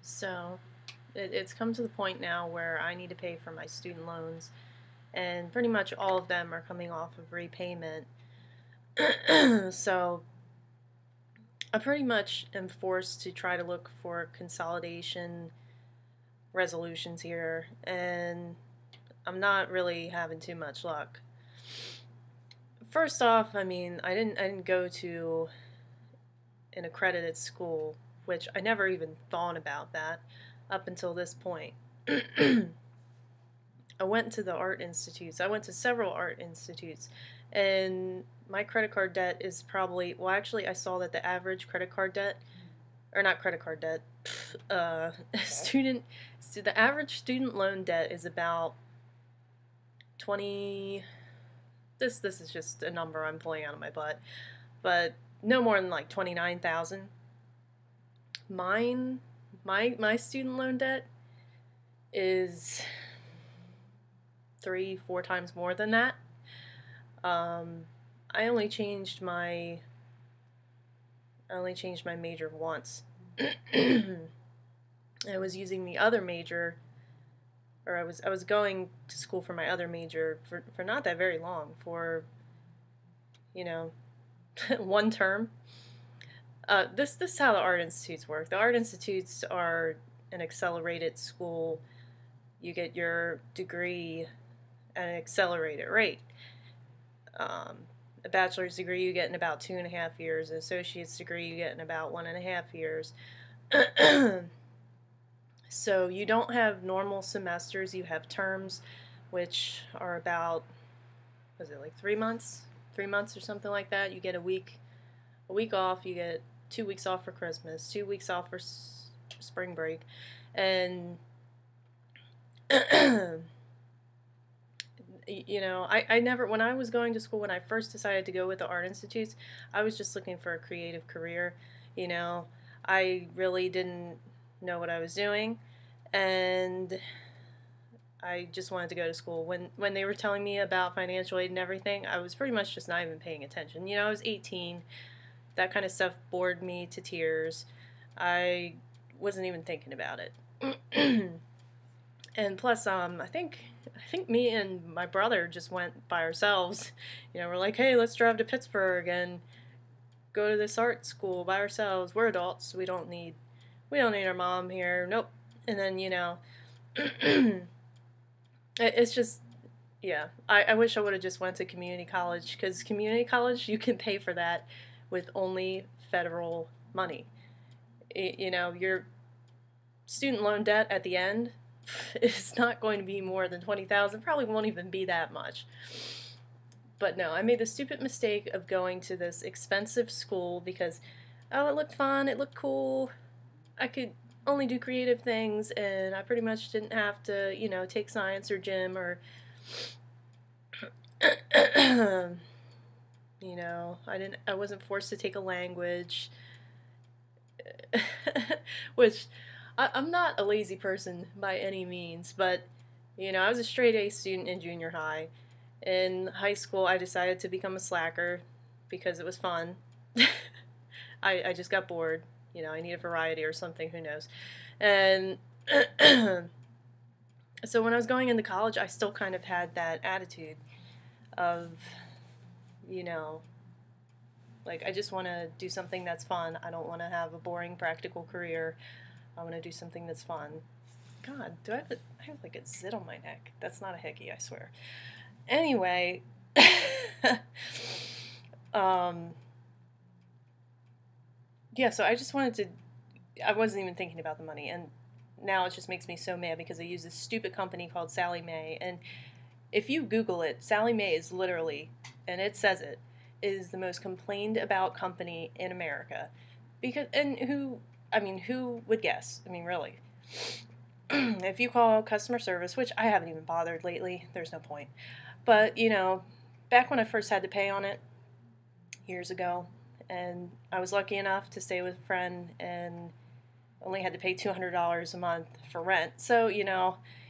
So it's come to the point now where I need to pay for my student loans, and pretty much all of them are coming off of repayment. So I pretty much am forced to try to look for consolidation resolutions here, and I'm not really having too much luck. First off, I mean, I didn't go to an accredited school, which I never even thought about that up until this point. I went to the art institutes. I went to several art institutes, and my credit card debt is probably, well, actually, I saw that the average credit card debt, or not credit card debt, uh, the average student loan debt is about 20. This is just a number I'm pulling out of my butt, but no more than like 29,000. My student loan debt is 3-4 times more than that. I only changed my major once. I was using the other major, or I was going to school for my other major for not that very long, for one term. This is how the art institutes work. The art institutes are an accelerated school. You get your degree at an accelerated rate. A bachelor's degree you get in about 2.5 years. An associate's degree you get in about 1.5 years. So you don't have normal semesters. You have terms, which are about, was it like 3 months? 3 months or something like that. You get a week off. You get 2 weeks off for Christmas, 2 weeks off for spring break, and I never, when I was going to school, when I first decided to go with the art institutes, I was just looking for a creative career. I really didn't know what I was doing, and I just wanted to go to school. When they were telling me about financial aid and everything, I was pretty much just not even paying attention. I was 18. That kind of stuff bored me to tears. I wasn't even thinking about it. And plus, I think me and my brother just went by ourselves. We're like, hey, let's drive to Pittsburgh and go to this art school by ourselves. We're adults. We don't need our mom here. Nope. And then it's just, yeah. I wish I would have just went to community college, because community college, you can pay for that with only federal money. Your student loan debt at the end is not going to be more than 20,000. Probably won't even be that much. But no, I made the stupid mistake of going to this expensive school because, oh, it looked fun, it looked cool, I could only do creative things, and I pretty much didn't have to, take science or gym or, I wasn't forced to take a language, which I'm not a lazy person by any means, but, I was a straight A student in junior high. In high school, I decided to become a slacker because it was fun. I just got bored. I needed variety or something, who knows. And so when I was going into college, I still kind of had that attitude of, like, I just want to do something that's fun. I don't want to have a boring practical career. I want to do something that's fun. God, I have like a zit on my neck. That's not a hickey, I swear. Anyway, yeah, so I just wanted to, I wasn't even thinking about the money, and now it just makes me so mad because I use this stupid company called Sallie Mae, and if you Google it, Sallie Mae is literally, and it says it, is the most complained about company in America. Because, and who would guess? I mean, really. If you call customer service, which I haven't even bothered lately, there's no point. But, back when I first had to pay on it, years ago, and I was lucky enough to stay with a friend and only had to pay $200 a month for rent. So,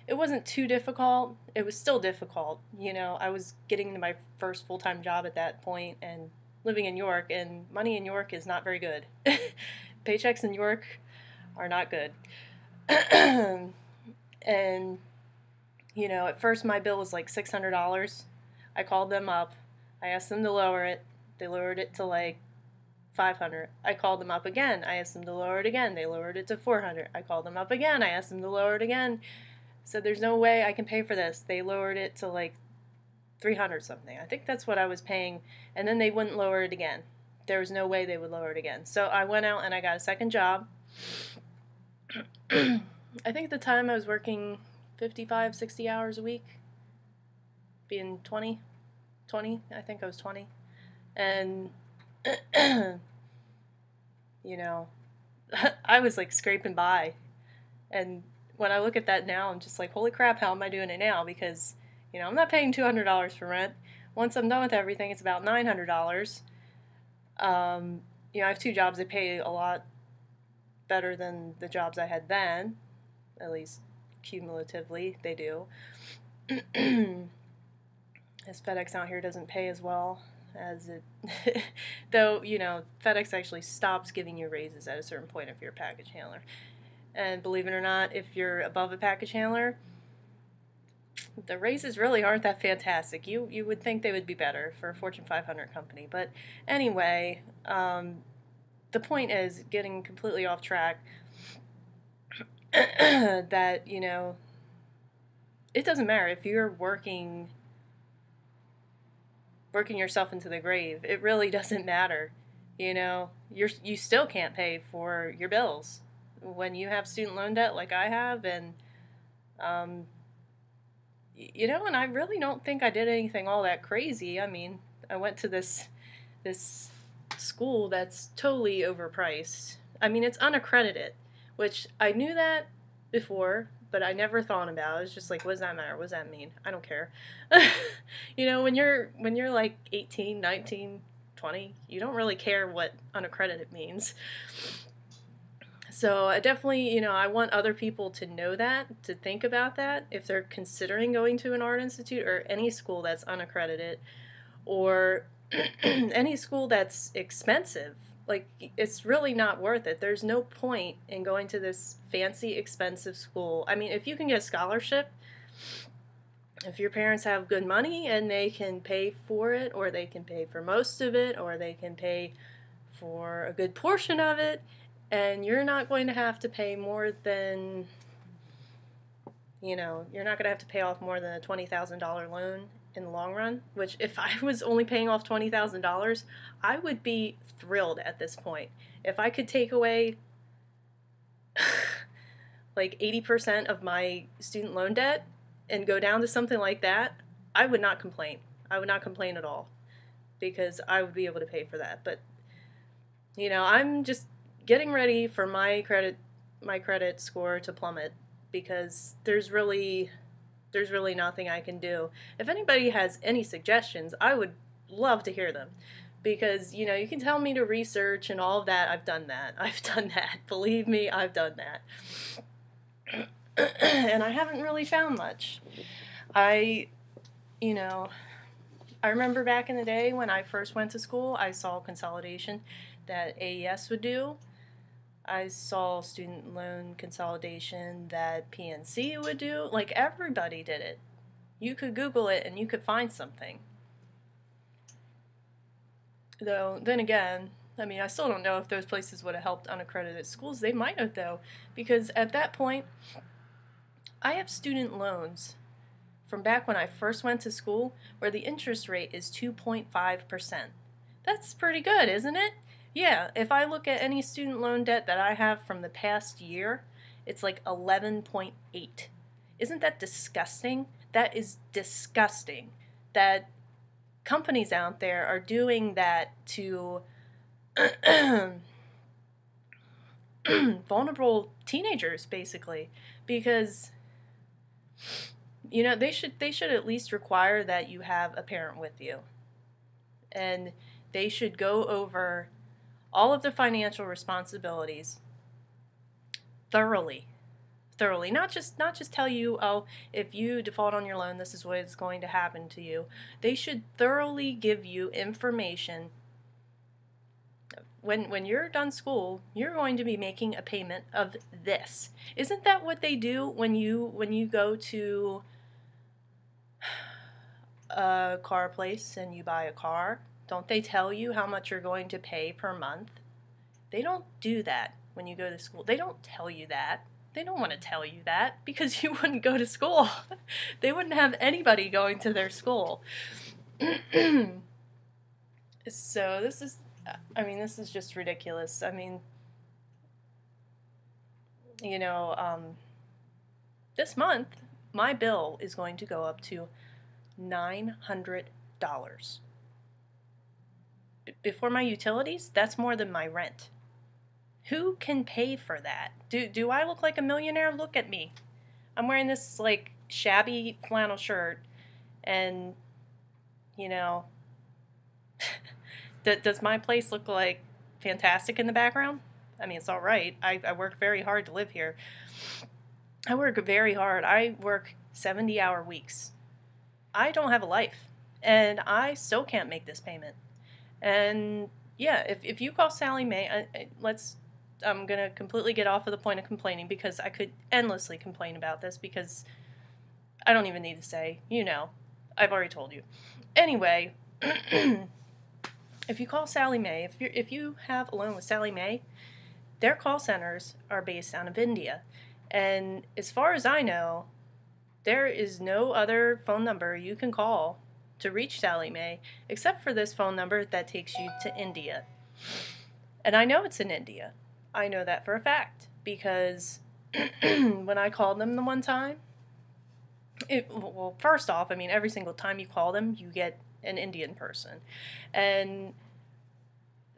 it wasn't too difficult. It was still difficult. I was getting into my first full-time job at that point and living in York, and money in York is not very good. Paychecks in York are not good. And, you know, at first my bill was like $600. I called them up. I asked them to lower it. They lowered it to like 500. I called them up again. I asked them to lower it again. They lowered it to 400. I called them up again. I asked them to lower it again. So there's no way I can pay for this. They lowered it to like 300 something. I think that's what I was paying. And then they wouldn't lower it again. There was no way they would lower it again. So I went out and I got a second job. I think at the time I was working 55, 60 hours a week. Being 20, I think I was 20. And, you know, I was like scraping by. And when I look at that now, I'm just like, holy crap, how am I doing it now? Because, you know, I'm not paying $200 for rent. Once I'm done with everything, it's about $900. You know, I have two jobs that pay a lot better than the jobs I had then, at least cumulatively, they do. As FedEx out here doesn't pay as well as it, though, you know, FedEx actually stops giving you raises at a certain point if you're a package handler. And believe it or not, if you're above a package handler, the raises really aren't that fantastic. You would think they would be better for a Fortune 500 company. But anyway, the point is, getting completely off track, that, you know, it doesn't matter if you're working yourself into the grave. It really doesn't matter. You know, you still can't pay for your bills when you have student loan debt like I have. And you know, and I really don't think I did anything all that crazy. I mean, I went to this school that's totally overpriced. I mean, it's unaccredited, which I knew that before, but I never thought about it. It's just like, what does that matter? What does that mean? I don't care. You know, when you're like 18, 19, 20, you don't really care what unaccredited means. So I definitely, you know, I want other people to know that, to think about that if they're considering going to an art institute or any school that's unaccredited, or any school that's expensive. Like, it's really not worth it. There's no point in going to this fancy, expensive school. I mean, if you can get a scholarship, if your parents have good money and they can pay for it, or they can pay for most of it, or they can pay for a good portion of it, and you're not going to have to pay more than, you know, you're not going to have to pay off more than a $20,000 loan in the long run, which if I was only paying off $20,000, I would be thrilled at this point. If I could take away like 80% of my student loan debt and go down to something like that, I would not complain. I would not complain at all, because I would be able to pay for that. But, you know, I'm just getting ready for my credit score to plummet, because there's really nothing I can do. If anybody has any suggestions, I would love to hear them, because, you know, you can tell me to research and all of that. I've done that. Believe me, I've done that. And I haven't really found much. You know, I remember back in the day when I first went to school, I saw consolidation that AES would do. I saw student loan consolidation that PNC would do. Like, everybody did it. You could Google it and you could find something. Though, then again, I mean, I still don't know if those places would have helped unaccredited schools. They might have, though, because at that point, I have student loans from back when I first went to school where the interest rate is 2.5%. That's pretty good, isn't it? Yeah, if I look at any student loan debt that I have from the past year, it's like 11.8. Isn't that disgusting? That is disgusting. That companies out there are doing that to vulnerable teenagers, basically, because, you know, they should at least require that you have a parent with you, and they should go over all of the financial responsibilities thoroughly, not just tell you, oh, if you default on your loan, this is what is going to happen to you. They should thoroughly give you information when you're done school, you're going to be making a payment of this. Isn't that what they do when you go to a car place and you buy a car? Don't they tell you how much you're going to pay per month? They don't do that when you go to school. They don't tell you that. They don't want to tell you that because you wouldn't go to school. They wouldn't have anybody going to their school. So this is just ridiculous. I mean, this month, my bill is going to go up to $900. Before my utilities, that's more than my rent. Who can pay for that? Do I look like a millionaire? Look at me. I'm wearing this, like, shabby flannel shirt, and, does my place look, like, fantastic in the background? I mean, it's all right. I work very hard to live here. I work very hard. I work 70-hour weeks. I don't have a life, and I still can't make this payment. And, yeah, if you call Sally Mae, I'm going to completely get off of the point of complaining because I could endlessly complain about this because I don't even need to say, I've already told you. Anyway, if you call Sally Mae, if you have a loan with Sally Mae, their call centers are based out of India. And as far as I know, there is no other phone number you can call to reach Sally Mae except for this phone number that takes you to India. And I know it's in India. I know that for a fact because when I called them the one time, first off, I mean, every single time you call them, you get an Indian person. And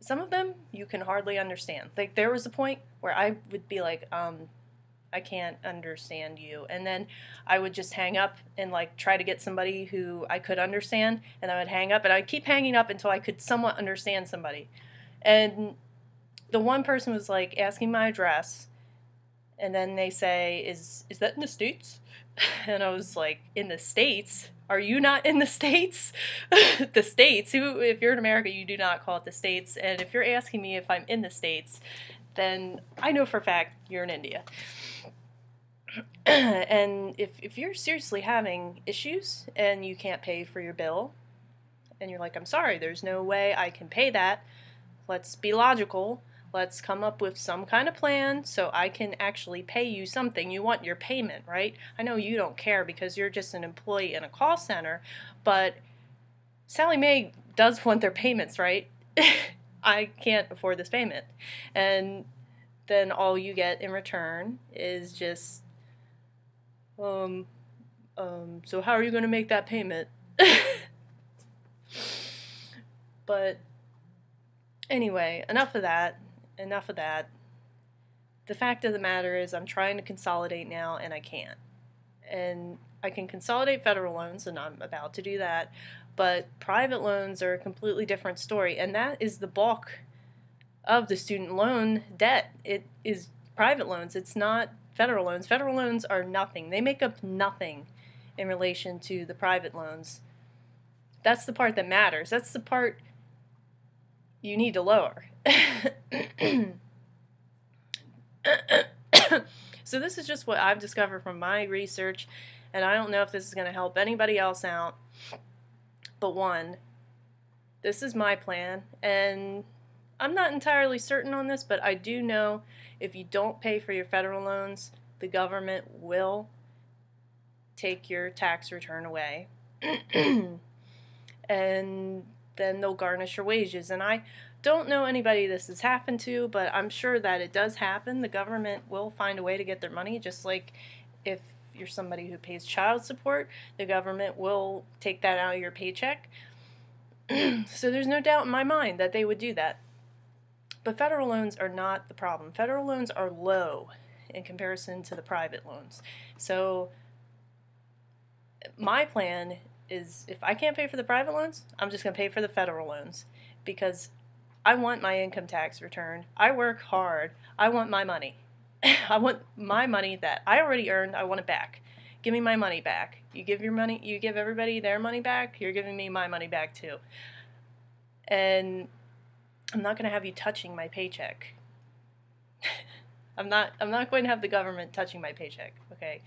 some of them you can hardly understand. Like, there was a point where I would be like, I can't understand you. And then I would just hang up and, like, try to get somebody who I could understand. And I would hang up, and I'd keep hanging up until I could somewhat understand somebody. And the one person was, like, asking my address. And then they say, is that in the States? And I was like, in the States? Are you not in the States? The States? If you're in America, you do not call it the States. And if you're asking me if I'm in the States, then I know for a fact you're in India. And if you're seriously having issues and you can't pay for your bill, and you're like, I'm sorry, there's no way I can pay that, let's be logical. Let's come up with some kind of plan so I can actually pay you something. You want your payment, right? I know you don't care because you're just an employee in a call center, but Sally Mae does want their payments, right? I can't afford this payment. And then all you get in return is just, so how are you going to make that payment? But anyway, enough of that. The fact of the matter is I'm trying to consolidate now, and I can't. And I can consolidate federal loans, and I'm about to do that, but private loans are a completely different story, and that is the bulk of the student loan debt. It is private loans. It's not federal loans. Federal loans are nothing. They make up nothing in relation to the private loans. That's the part that matters. That's the part you need to lower. So this is just what I've discovered from my research, and I don't know if this is going to help anybody else out. But one, this is my plan, and I'm not entirely certain on this, but I do know if you don't pay for your federal loans, the government will take your tax return away. And then they'll garnish your wages. And I don't know anybody this has happened to, but I'm sure that it does happen. The government will find a way to get their money, just like if you're somebody who pays child support, the government will take that out of your paycheck. So there's no doubt in my mind that they would do that. But federal loans are not the problem. Federal loans are low in comparison to the private loans. So my plan is, if I can't pay for the private loans, I'm just going to pay for the federal loans, because I want my income tax return. I work hard. I want my money. I want my money that I already earned. I want it back. Give me my money back. You give your money, you give everybody their money back, you're giving me my money back too. And I'm not going to have you touching my paycheck. I'm not going to have the government touching my paycheck, okay?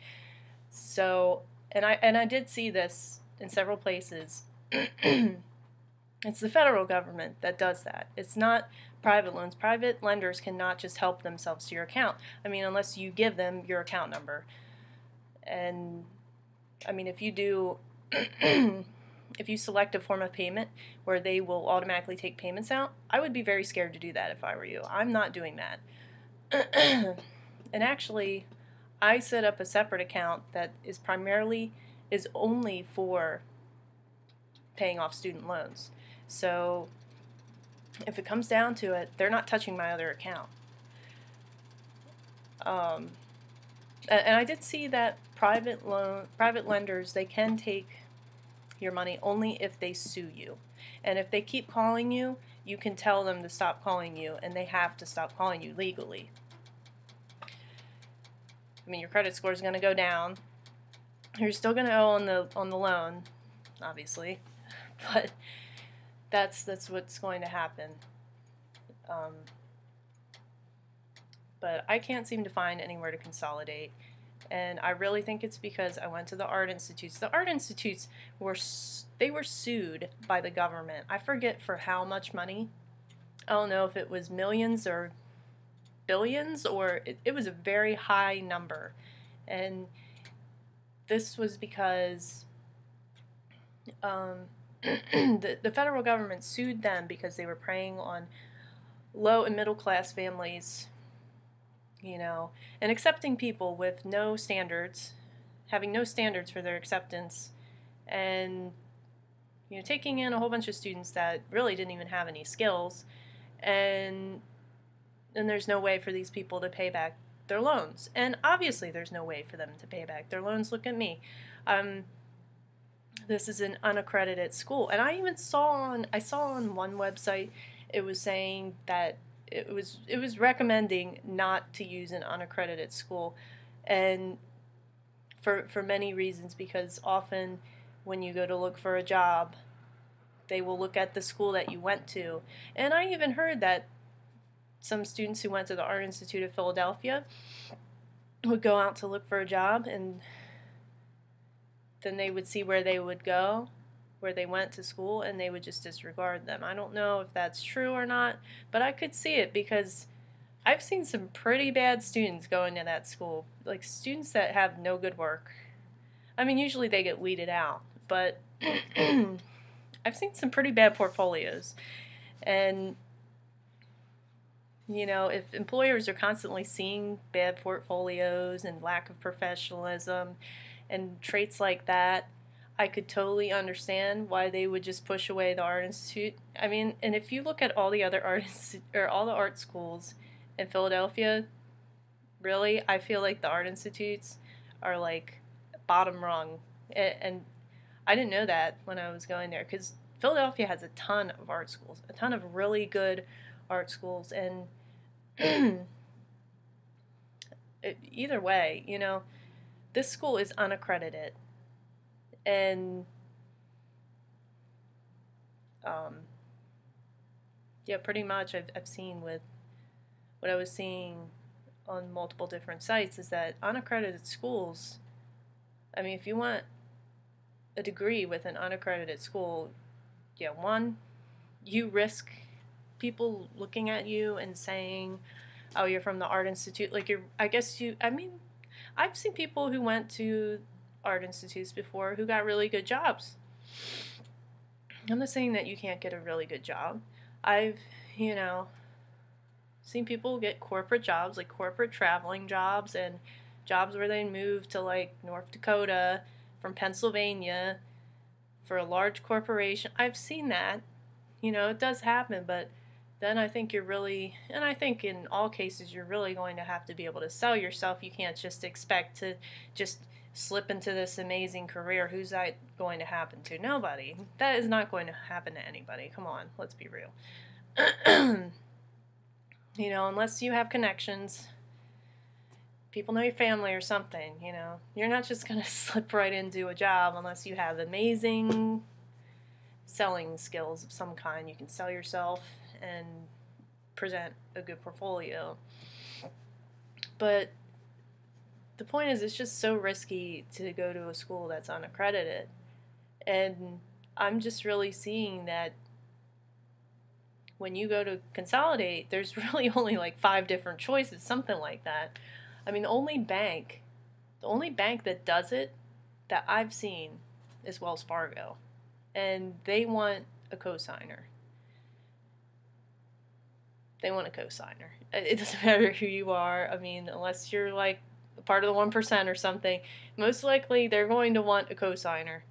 So, and I did see this in several places. It's the federal government that does that. It's not private loans. Private lenders cannot just help themselves to your account. I mean, unless you give them your account number. And I mean, if you do if you select a form of payment where they will automatically take payments out, I would be very scared to do that if I were you. I'm not doing that. And actually, I set up a separate account that is only for paying off student loans. So if it comes down to it, they're not touching my other account. And I did see that private lenders, they can take your money only if they sue you. And if they keep calling you, you can tell them to stop calling you, and they have to stop calling you legally. I mean, your credit score is going to go down. You're still going to owe on the loan, obviously, but that's what's going to happen. But I can't seem to find anywhere to consolidate, and I really think it's because I went to the art institutes. The art institutes were sued by the government. I forget for how much money. I don't know if it was millions or billions, or it was a very high number. And this was because the federal government sued them because they were preying on low and middle class families, you know, and accepting people with no standards, having no standards for their acceptance, and, you know, taking in a whole bunch of students that really didn't even have any skills, and there's no way for these people to pay back their loans. And obviously there's no way for them to pay back their loans. Look at me. This is an unaccredited school. And I saw on one website, it was saying that it was recommending not to use an unaccredited school, and for many reasons, because often when you go to look for a job, they will look at the school that you went to. And I even heard that some students who went to the Art Institute of Philadelphia would go out to look for a job, and then they would see where they would go, where they went to school, and they would just disregard them. I don't know if that's true or not, but I could see it because I've seen some pretty bad students go into that school, like students that have no good work. I mean, usually they get weeded out, but I've seen some pretty bad portfolios. And you know, if employers are constantly seeing bad portfolios and lack of professionalism and traits like that, I could totally understand why they would just push away the Art Institute. I mean, and if you look at all the other all the art schools in Philadelphia, really, I feel like the Art Institutes are like bottom rung. And I didn't know that when I was going there, because Philadelphia has a ton of art schools, a ton of really good art schools, and either way, you know, this school is unaccredited, and yeah, pretty much I've seen with what I was seeing on multiple different sites is that unaccredited schools, I mean, if you want a degree with an unaccredited school, yeah, one, you risk people looking at you and saying, oh, you're from the Art Institute. Like, I mean, I've seen people who went to art institutes before who got really good jobs. I'm not saying that you can't get a really good job. I've, you know, seen people get corporate jobs, like corporate traveling jobs, and jobs where they move to, like, North Dakota from Pennsylvania for a large corporation. I've seen that. You know, it does happen, but then I think and I think in all cases you're really going to have to be able to sell yourself. You can't just expect to just slip into this amazing career. Who's that going to happen to? Nobody. That is not going to happen to anybody. Come on, let's be real. You know, unless you have connections, people know your family or something, you know. You're not just going to slip right into a job unless you have amazing selling skills of some kind. You can sell yourself, and present a good portfolio. But the point is, it's just so risky to go to a school that's unaccredited. And I'm just really seeing that when you go to consolidate, there's really only like 5 different choices, something like that. I mean, the only bank that does it that I've seen is Wells Fargo. And they want a cosigner. They want a cosigner. It doesn't matter who you are. I mean, unless you're like part of the 1% or something, most likely they're going to want a cosigner.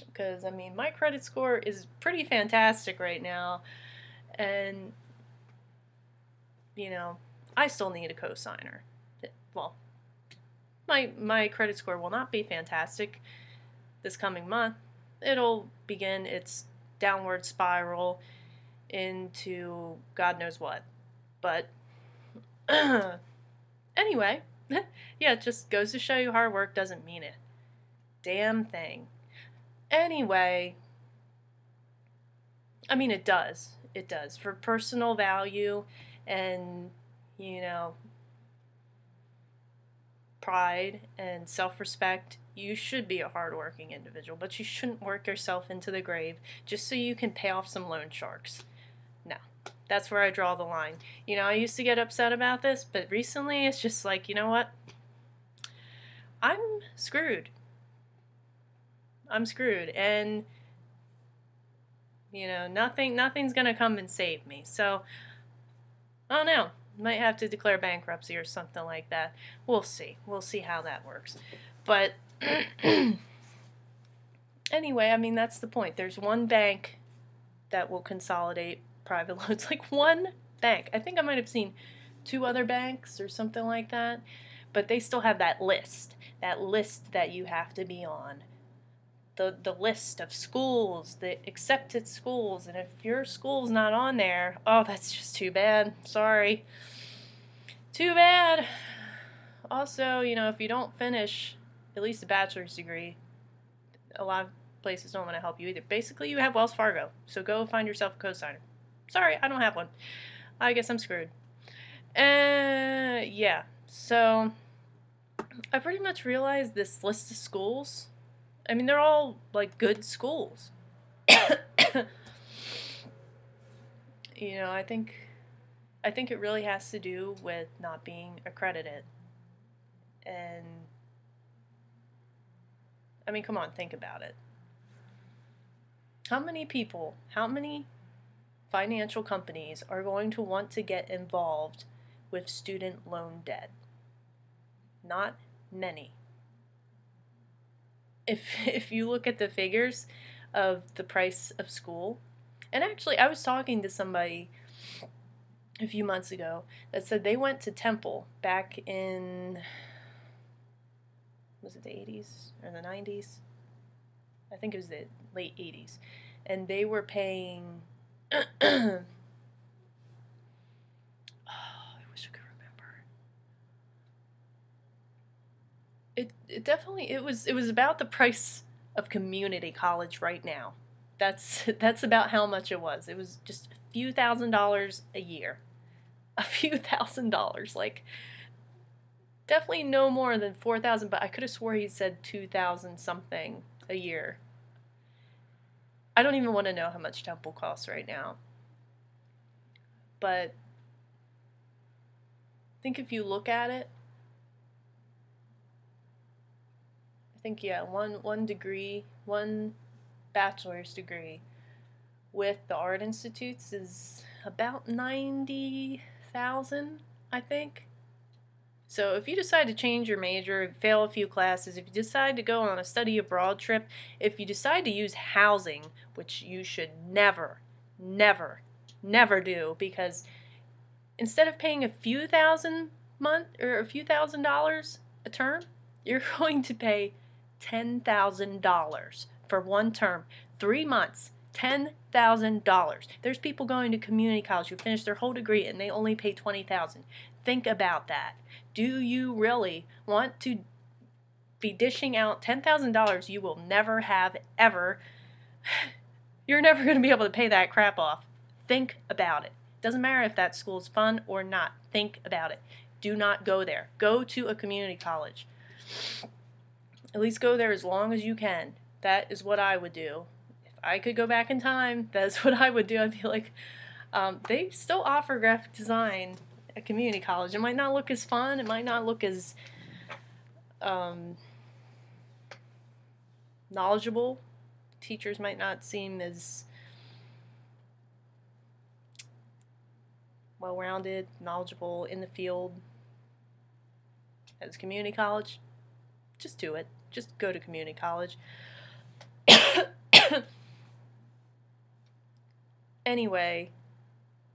Because, I mean, my credit score is pretty fantastic right now. And, you know, I still need a cosigner. Well, my credit score will not be fantastic this coming month. It'll begin its downward spiral into God knows what. But anyway, yeah, it just goes to show you hard work doesn't mean it. Damn thing. Anyway, I mean, it does. It does. For personal value and, you know, pride and self-respect, you should be a hardworking individual, but you shouldn't work yourself into the grave just so you can pay off some loan sharks. No, that's where I draw the line. You know, I used to get upset about this, but recently it's just like, you know what? I'm screwed. I'm screwed, and you know, nothing's gonna come and save me. So I don't know. Might have to declare bankruptcy or something like that. We'll see. We'll see how that works. But anyway, I mean, that's the point. There's one bank that will consolidate private loans. Like one bank. I think I might have seen 2 other banks or something like that. But they still have that list that you have to be on. The list of schools, the accepted schools, and if your school's not on there, oh, that's just too bad. Sorry. Too bad. Also, you know, if you don't finish at least a bachelor's degree, a lot of places don't want to help you either. Basically, you have Wells Fargo, so go find yourself a cosigner. Sorry, I don't have one. I guess I'm screwed. Yeah, so I pretty much realized this list of schools, I mean, they're all, like, good schools. You know, I think it really has to do with not being accredited. And, I mean, come on, think about it. How many people, how many financial companies are going to want to get involved with student loan debt? Not many. If you look at the figures of the price of school, and actually I was talking to somebody a few months ago that said they went to Temple back in, was it the 80s or the 90s? I think it was the late 80s. And they were paying, oh, I wish I could remember. It definitely, it was about the price of community college right now. That's about how much it was. It was just a few $1,000s a year. A few $1,000s, like definitely no more than 4,000, but I could have swore he said 2,000 something a year. I don't even want to know how much Temple costs right now. But I think if you look at it, I think, yeah, one degree, one bachelor's degree with the art institutes is about 90,000, I think. So if you decide to change your major, fail a few classes, if you decide to go on a study abroad trip, if you decide to use housing, which you should never, never, never do, because instead of paying a few thousand month or a few $1,000s a term, you're going to pay $10,000 for one term, 3 months, $10,000. There's people going to community college who finish their whole degree and they only pay $20,000. Think about that. Do you really want to be dishing out $10,000 you will never have ever You're never going to be able to pay that crap off. Think about it. Doesn't matter if that school's fun or not. Think about it. Do not go there. Go to a community college. At least go there as long as you can. That is what I would do. If I could go back in time, that's what I would do. I'd be like, they still offer graphic design at community college. It might not look as fun. It might not look as knowledgeable. Teachers might not seem as well-rounded, knowledgeable in the field as community college. Just do it. Just go to community college. Anyway,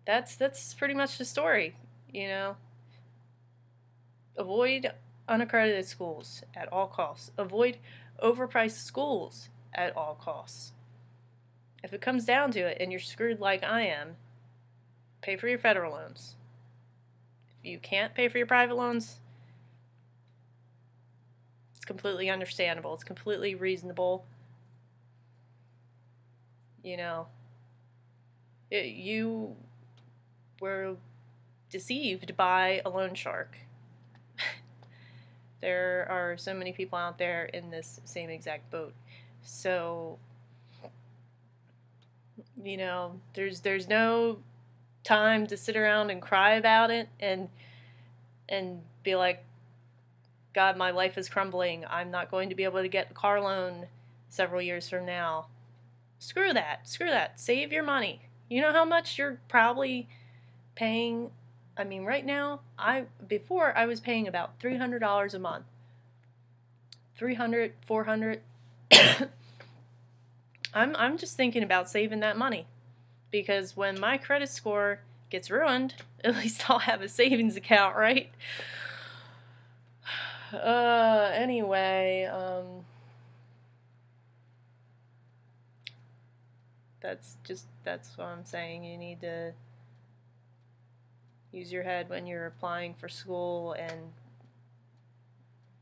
that's pretty much the story, you know. Avoid unaccredited schools at all costs. Avoid overpriced schools at all costs. If it comes down to it and you're screwed like I am, pay for your federal loans. If you can't pay for your private loans, it's completely understandable. It's completely reasonable. You know, you were deceived by a loan shark. There are so many people out there in this same exact boat. So, you know, there's no time to sit around and cry about it and be like, God, my life is crumbling. I'm not going to be able to get a car loan several years from now. Screw that. Screw that. Save your money. You know how much you're probably paying? I mean, right now, before I was paying about $300 a month. $300, $400. I'm just thinking about saving that money, because when my credit score gets ruined, at least I'll have a savings account, right? Anyway, that's what I'm saying. You need to use your head when you're applying for school, and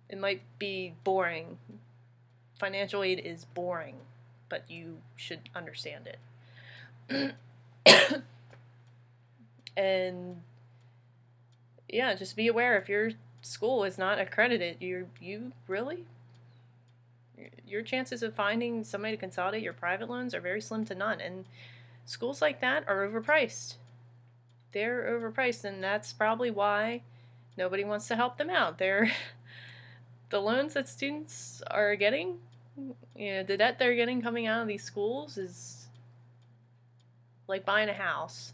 it might be boring. Financial aid is boring, but you should understand it. And yeah, just be aware if your school is not accredited, your chances of finding somebody to consolidate your private loans are very slim to none. And schools like that are overpriced. They're overpriced, and that's probably why nobody wants to help them out. The loans that students are getting, you know, the debt they're getting coming out of these schools is like buying a house,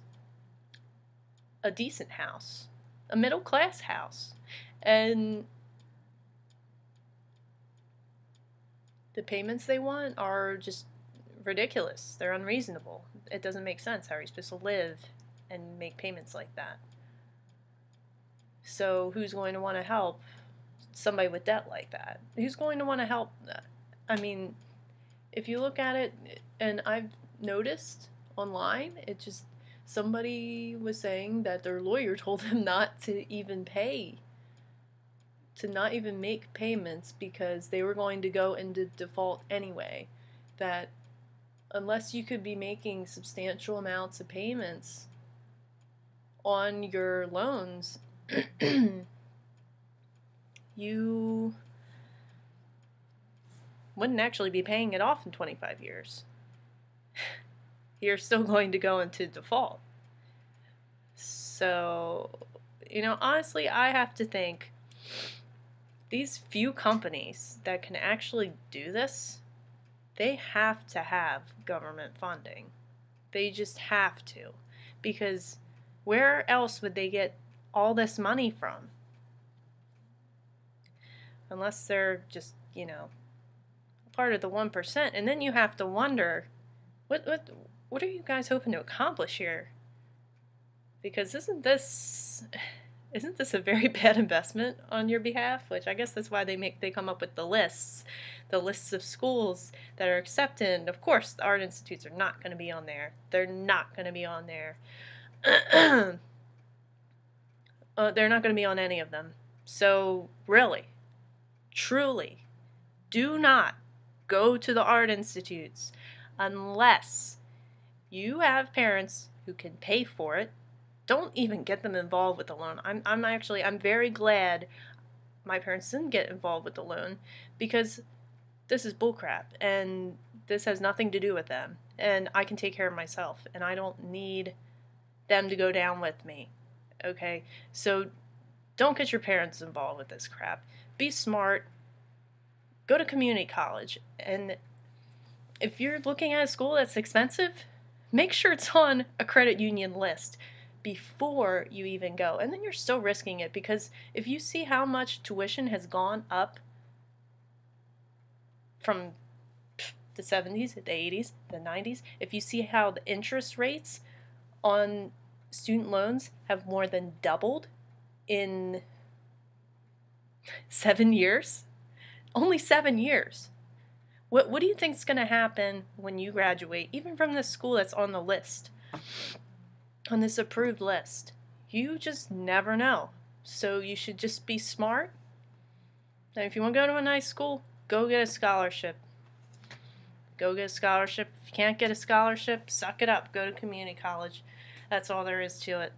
a decent house, a middle-class house, and the payments they want are just ridiculous. They're unreasonable. It doesn't make sense. How are you supposed to live and make payments like that? So who's going to want to help somebody with debt like that? Who's going to want to help? I mean, if you look at it, and I've noticed online, it just, somebody was saying that their lawyer told them not to even pay, to not even make payments, because they were going to go into default anyway. That unless you could be making substantial amounts of payments on your loans, you wouldn't actually be paying it off in 25 years. You're still going to go into default. So, you know, honestly, I have to think these few companies that can actually do this, they have to have government funding. They just have to. Because where else would they get all this money from? Unless they're just, you know, part of the 1%. And then you have to wonder, what are you guys hoping to accomplish here? Because isn't this a very bad investment on your behalf? Which I guess that's why they come up with the lists of schools that are accepted. Of course, the art institutes are not going to be on there. They're not going to be on there. They're not going to be on any of them. So really, truly, do not go to the art institutes unless you have parents who can pay for it, don't even get them involved with the loan. I'm very glad my parents didn't get involved with the loan, because this is bullcrap and this has nothing to do with them, and I can take care of myself and I don't need them to go down with me. Okay? So don't get your parents involved with this crap. Be smart. Go to community college, and if you're looking at a school that's expensive, make sure it's on a credit union list before you even go. And then you're still risking it, because if you see how much tuition has gone up from the 70s, the 80s, the 90s, if you see how the interest rates on student loans have more than doubled in 7 years, only 7 years. What do you think is going to happen when you graduate, even from this school that's on the list, on this approved list? You just never know. So you should just be smart. And if you want to go to a nice school, go get a scholarship. Go get a scholarship. If you can't get a scholarship, suck it up. Go to community college. That's all there is to it.